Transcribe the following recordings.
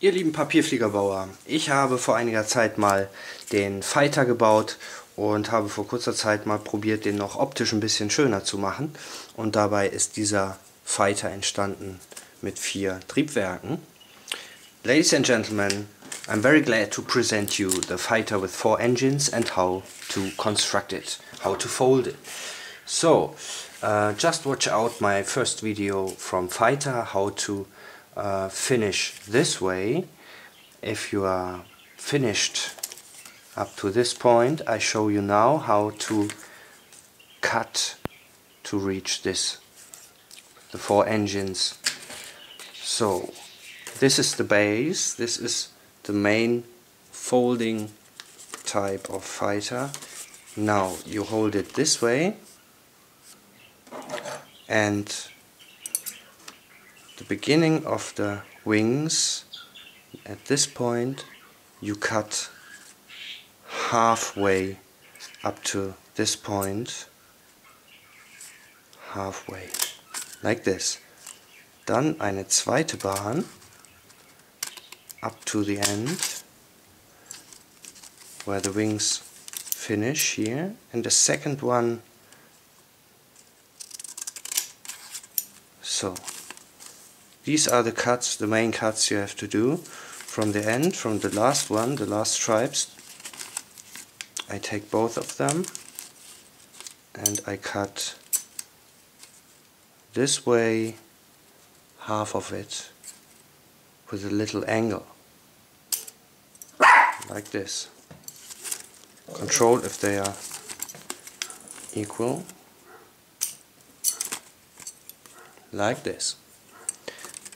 Ihr lieben Papierfliegerbauer, ich habe vor einiger Zeit mal den Faita gebaut und habe vor kurzer Zeit mal probiert, den noch optisch ein bisschen schöner zu machen. Und dabei ist dieser Faita entstanden mit 4 Triebwerken. Ladies and gentlemen, I'm very glad to present you the Faita with 4 engines and how to construct it, how to fold it. So, just watch out my first video from Faita, how to finish this way. If you are finished up to this point, I show you now how to cut to reach this, the 4 engines. So this is the base, this is the main folding type of Faita. Now you hold it this way, and the beginning of the wings, at this point you cut halfway up to this point, halfway, like this. Dann eine zweite Bahn up to the end where the wings finish here, and the second one. So these are the cuts, the main cuts you have to do from the end, from the last one, the last stripes. I take both of them and I cut this way, half of it, with a little angle, like this. Control if they are equal, like this.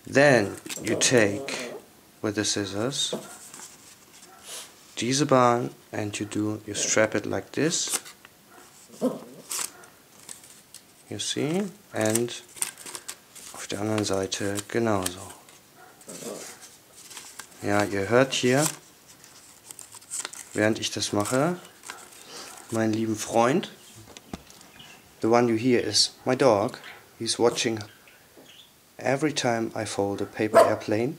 Then you take with the scissors diese Bahn and you strap it like this, you see, and auf der anderen Seite genauso. Ja, ihr hört hier, während ich das mache, meinen lieben Freund. The one you hear is my dog. He's watching every time I fold a paper airplane.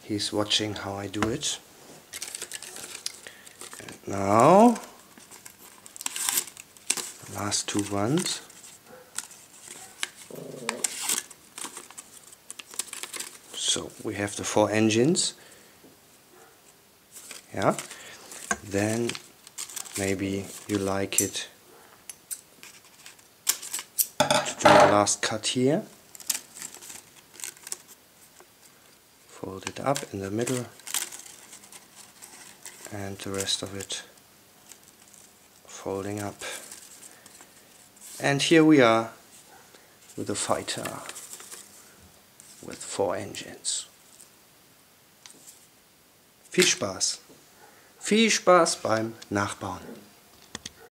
He's watching how I do it. And now, the last 2 ones. So we have the 4 engines. Yeah. Then maybe you like it to do the last cut here. Fold it up in the middle and the rest of it folding up. And here we are with a Faita with 4 engines. Viel Spaß! Viel Spaß beim Nachbauen!